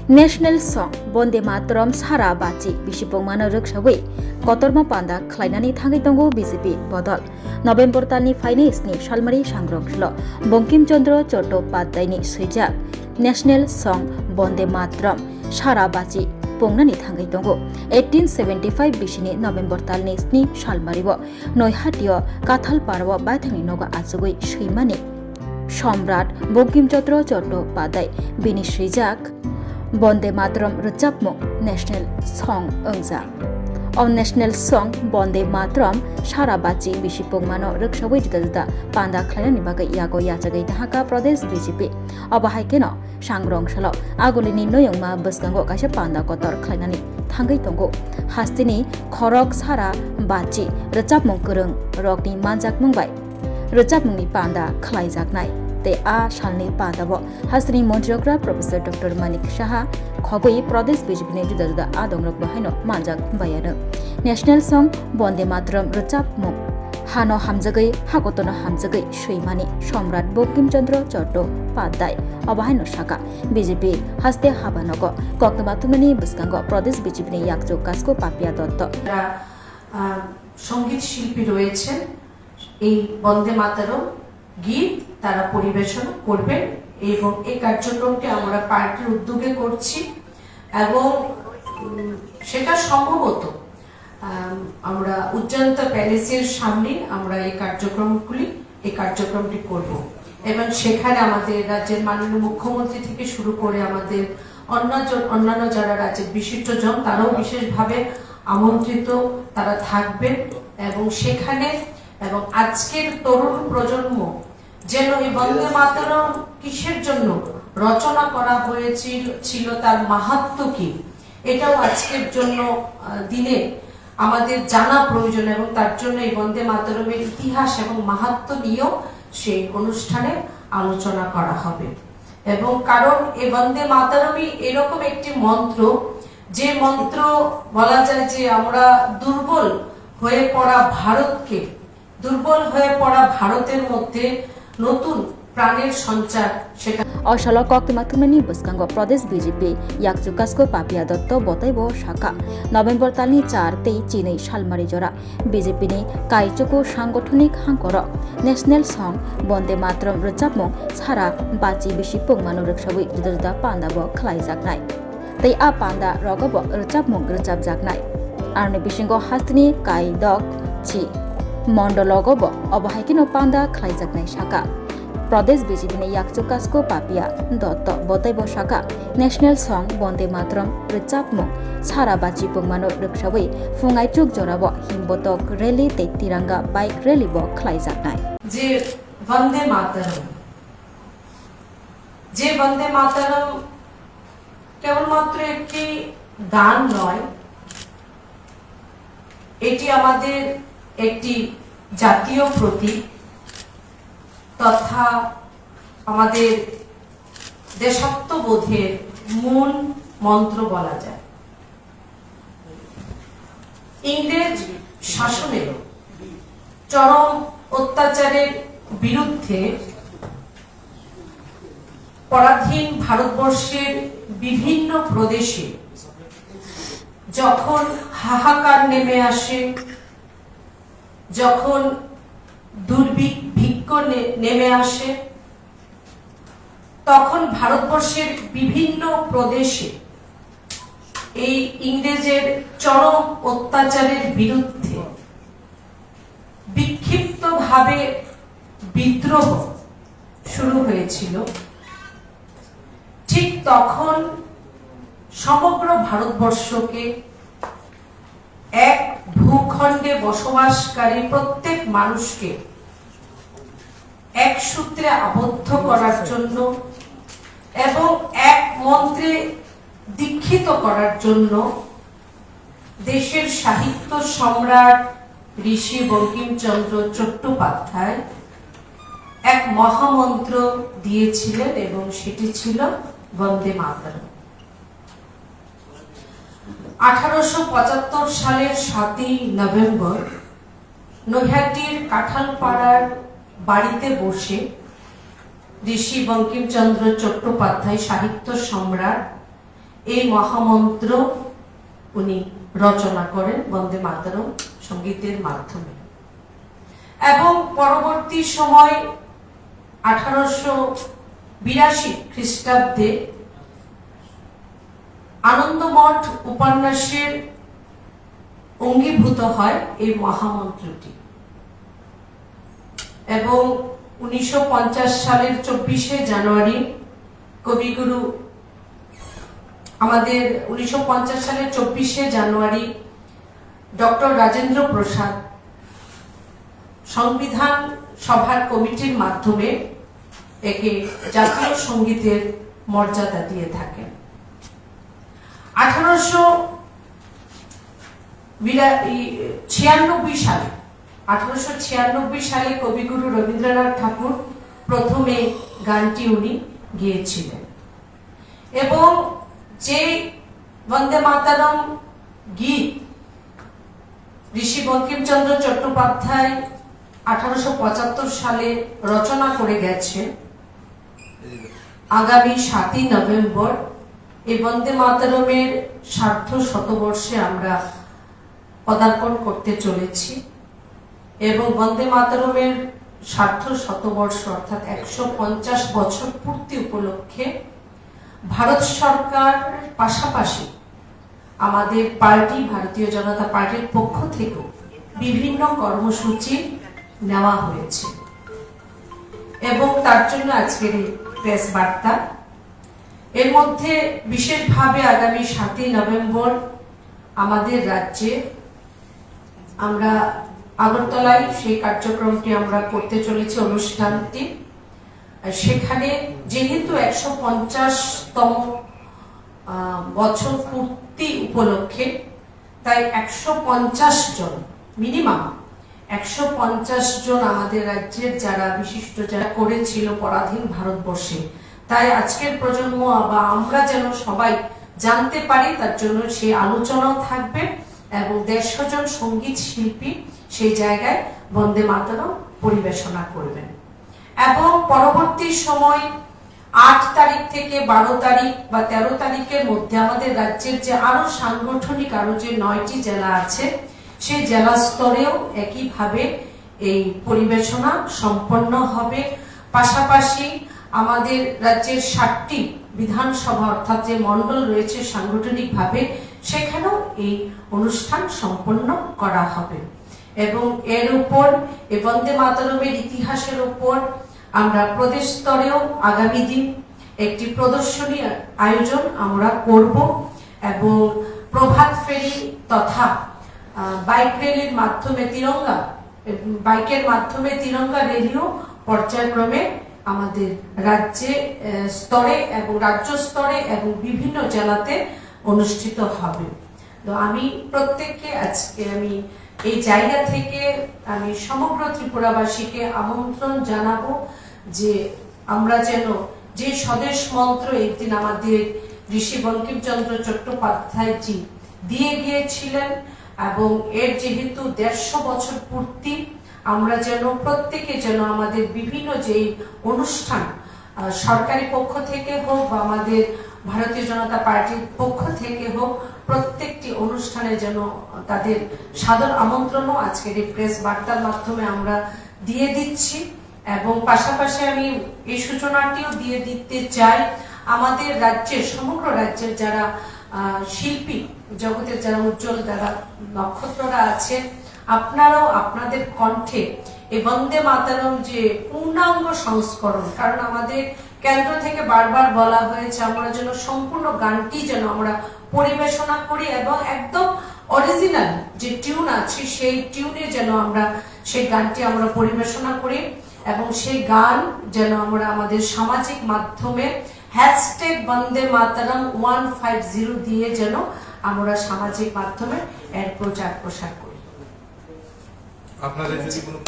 National सं बन्दे मातरम सारा बाची बिसिपंमानो रोगसावै कतरमा पान्दा खलायनानै थाङै दंगो बिजेपि बदल नभेम्बर तालनि फाइने स्नि सालमारि सांग्रांसल बंकिम चन्द्र चट्टोपाध्यायनि सैजाक नेशनल सं बन्दे मातरम सारा बाची पंनानै थाङै दंगो 1875 बिसिनि नभेम्बर तालनि स्नि सालमारिव नयहाटिय काथालपाराव बायथांनि नगा आजुगै सैमानि सम्राट बंकिम चन्द्र चट्टोपाध्याय बिनि सैजाक बन्दे मातरम रोजाबमुं नेशनल सं ओंजा नेशनल सं बन्दे मातरम सारा बाची बिसिपंमानो रोगसावै जुदा जुदा पान्दा खलायनायनि बागै यागो याचागै ढाका प्रदेश बिजेपि अबाहायकेनो सांग्रांसल आगोलिनि नयंमा बसगांगो काइसा पान्दा कतर खलायनानै थांगै दंगो हास्तिनि खरक सारा बाची रोजाबमुं गोरों रकनि मानजाक मुंबाय रोजाबमुंनि पान्दा खलायजाकनाय ते आ सालनि पान्दाबो हास्तिनि मन्त्रिग्रा प्रोफेसर डॉक्टर मानिक साहा खगै प्रदेश बिजेपिनि जुदा जुदा आदंरक बाहायनो मानजाक बायानो नेशनल सं बन्दे मातरम रोजाबमुं हानो हामजगै हागतनो हामजगै सैमानि सम्राट बंकिम चन्द्र चट्टोपाध्याय अबाहायनो शाखा बिजेपि हास्ते हाबानग कक्तमाथुमनि बसगांग प्रदेश बिजेपिनि याकजो कास्को पापिया दत्त संगीत शिल्पी রয়েছেন এই বন্দে মাতরম গীত তারা পরিবেশন করবেন এবং এই কার্যক্রমটি আমরা পার্টির উদ্যোগে করছি এবং সেটা সম্ভবত আমরা উজ্জয়ন্ত প্যালেসের সামনে আমরা এই কার্যক্রমটি করব এবং সেখানে আমাদের রাজ্যের মাননীয় মুখ্যমন্ত্রী থেকে শুরু করে আমাদের অন্যান্য যারা রাজ্যের বিশিষ্টজন তারাও বিশেষভাবে আমন্ত্রিত তারা থাকবেন এবং সেখানে এবং আজকের তরুণ প্রজন্ম যেন এই বন্দে মাতরম কিসের জন্য রচনা করা হয়েছিল তার মাহাত্ম্য কি এটাও আজকের জন্য দিনে আমাদের জানা প্রয়োজন এবং তার জন্য এই বন্দে মাতরমের ইতিহাস এবং মাহাত্ম্য নিয়েও সেই অনুষ্ঠানে আলোচনা করা হবে এবং কারণ এই বন্দে মাতরমই এরকম একটি মন্ত্র যে মন্ত্র বলা যায় যে আমরা দুর্বল হয়ে পড়া ভারতের মধ্যে নতুন প্রাণের সঞ্চার সেটা অশাল কক্তমাথুমনি বসগাंग प्रदेश बिजेपि याकजु कास्को पापिया दत्त बताइबो शाखा नभेम्बर तालनि 4 तेई चिनै सालमारि जरा बिजेपिनि काइचुको सांगठनिक हांकर नेशनल सं बन्दे मातरम रोजाबमुं सारा बाची बिसिपंमानो रोगसावै जुदा जुदा पान्दाबो खलायजाकनाय तै आ पान्दा रगबो रोजाबमुं रोजाबजाकनाय आरनि बिसिंगो हास्तिनि काइदक छि मण्डलगबो अबाहायकिनो पान्दा खलायजाकनाय शाखा प्रदेश बिजेपिनि याकजु कास्को पापिया दत्त बताइबो शाखा नेशनल सं बन्दे मातरम रोजाबमुं सारा बाची पंमानो रोगसावै फुङाइचुक जराबो हिमबतक रैली ते तिरंगा बाइक रैलीबो खलायजाकनाय जे वंदे मातरम কেবলমাত্র একটি গান নয় এটি আমাদের একটি জাতীয় প্রতীক তথা আমাদের দেশাত্মবোধের মূল মন্ত্র বলা যায় ইংরেজ শাসনের চরম অত্যাচারের বিরুদ্ধে পরাধীন ভারতবর্ষের বিভিন্ন প্রদেশে যখন হাহাকার নেমে আসে যখন দুর্ভিক্ষ নেমে আসে তখন ভারতবর্ষের বিভিন্ন প্রদেশে এই ইংরেজের চরম অত্যাচারের বিরুদ্ধে বিক্ষিপ্তভাবে বিদ্রোহ শুরু হয়েছিল ঠিক তখন সমগ্র ভারতবর্ষকে এক ভূখণ্ডে বসবাসকারী প্রত্যেক মানুষকে এক সূত্রে আবদ্ধ করার জন্য এবং এক মন্ত্রে দীক্ষিত করার জন্য দেশের সাহিত্য সম্রাট ঋষি বঙ্কিমচন্দ্র চট্টোপাধ্যায় এক মহামন্ত্র দিয়েছিলেন এবং সেটি ছিল বন্দে মাতরম 1875 সালের 7ই নভেম্বর নৈহাটির কাঁঠালপাড়ার বাড়িতে বসে ঋষি বঙ্কিমচন্দ্র চট্টোপাধ্যায় সাহিত্য সম্রাট এই মহামন্ত্র উনি রচনা করেন বন্দে মাতরম সঙ্গীতের মাধ্যমে। এবং পরবর্তী সময় 1882 খ্রিস্টাব্দে আনন্দমঠ উপন্যাসের অঙ্গীভূত হয় এই মহামন্ত্রটি এবং 1950 সালের 24শে জানুয়ারি কবিগুরু আমাদের 1950 সালের 24শে জানুয়ারি ডক্টর রাজেন্দ্র প্রসাদ সংবিধান সভার কমিটির মাধ্যমে একে জাতীয় সঙ্গীতের মর্যাদা দিয়ে থাকেন। 1896 সালে কবিগুরু রবীন্দ্রনাথ ঠাকুর প্রথমে গানটি উনি গেয়েছিলেন এবং যে বন্দে মাতরম গীত ঋষি বঙ্কিমচন্দ্র চট্টোপাধ্যায় 1875 সালে রচনা করে গেছেন, আগামী 7ই নভেম্বর এই বন্দে মাতরমের সার্ধ শতবর্ষে আমরা পদার্পণ করতে চলেছি এবং বন্দে মাতরমের সার্ধ শতবর্ষ অর্থাৎ 150 বছর পূর্তি উপলক্ষে ভারত সরকার পাশাপাশি আমাদের পার্টি ভারতীয় জনতা পার্টির পক্ষ থেকেও বিভিন্ন কর্মসূচি নেওয়া হয়েছে এবং তার জন্য আজকের এই প্রেস বার্তা। এর মধ্যে বিশেষভাবে আগামী 7ই নভেম্বর আমাদের রাজ্যে আমরা আগরতলায় সেই কার্যক্রমটি আমরা করতে চলেছি অনুষ্ঠানটি। সেখানে যেহেতু 150তম বছর পূর্তি উপলক্ষে তাই 150 জন মিনিমাম 150 জন আমাদের রাজ্যের যারা বিশিষ্ট যারা করেছিল পরাধীন ভারতবর্ষে, তাই আজকের প্রজন্ম বা আমরা যেন সবাই জানতে পারি তার জন্য সেই আলোচনাও থাকবে এবং 150 জন সঙ্গীত শিল্পী সেই জায়গায় বন্দে মাতরম পরিবেশনা করবেন এবং পরবর্তী সময় 8 তারিখ থেকে 12 তারিখ বা 13 তারিখের মধ্যে আমাদের রাজ্যের যে আরো সাংগঠনিক আরো যে 9টি জেলা আছে সেই জেলা স্তরেও একইভাবে এই পরিবেশনা সম্পন্ন হবে। পাশাপাশি আমাদের রাজ্যের 7টি বিধানসভা অর্থাৎ যে মণ্ডল রয়েছে সাংগঠনিকভাবে সেখানেও এই অনুষ্ঠান সম্পন্ন করা হবে এবং এর উপর এই বন্দে মাতরমের ইতিহাসের উপর আমরা প্রদেশ স্তরেও আগামী দিন একটি প্রদর্শনী আয়োজন আমরা করব এবং প্রভাত ফেরি তথা বাইক র্যালির মাধ্যমে বাইকের মাধ্যমে তিরঙ্গা র্যালিও পর্যায়ক্রমে আমাদের রাজ্যে স্তরে এবং রাজ্য স্তরে এবং বিভিন্ন জেলাতে অনুষ্ঠিত হবে। তো আমি প্রত্যেককে আজকে আমি এই জায়গা থেকে আমি সমগ্র ত্রিপুরাবাসীকে আমন্ত্রণ জানাবো যে আমরা যেন যে স্বদেশ মন্ত্র একদিন আমাদের ঋষি বঙ্কিমচন্দ্র চট্টোপাধ্যায়জি দিয়ে গিয়েছিলেন এবং এর যেহেতু 150 বছর পূর্তি, আমরা যেন প্রত্যেকে যেন আমাদের বিভিন্ন যে অনুষ্ঠান সরকারি পক্ষ থেকে হোক বা আমাদের ভারতীয় জনতা পার্টির পক্ষ থেকে হোক প্রত্যেকটি অনুষ্ঠানে যেন তাদের সাদর আমন্ত্রণও আজকের এই প্রেস বার্তার মাধ্যমে আমরা দিয়ে দিচ্ছি এবং পাশাপাশি আমি এই সূচনাটিও দিয়ে দিতে চাই আমাদের রাজ্যের সমগ্র রাজ্যের যারা শিল্পী জগতের যারা উজ্জ্বল যারা নক্ষত্ররা আছে আপনারাও আপনাদের কণ্ঠে এই বন্দে মাতরম যে পূর্ণাঙ্গ সংস্করণ, কারণ আমাদের কেন্দ্র থেকে বারবার বলা হয়েছে আমরা যেন সম্পূর্ণ গানটি যেন আমরা পরিবেশনা করি এবং একদম অরিজিনাল যে টিউন আছে সেই টিউনে যেন আমরা সেই গানটি আমরা পরিবেশনা করি এবং সেই গান যেন আমরা আমাদের সামাজিক মাধ্যমে #বন্দে মাতরম 150 দিয়ে যেন আমরা সামাজিক মাধ্যমে এর প্রচার প্রসার করি। আপনাদের যদি কোনো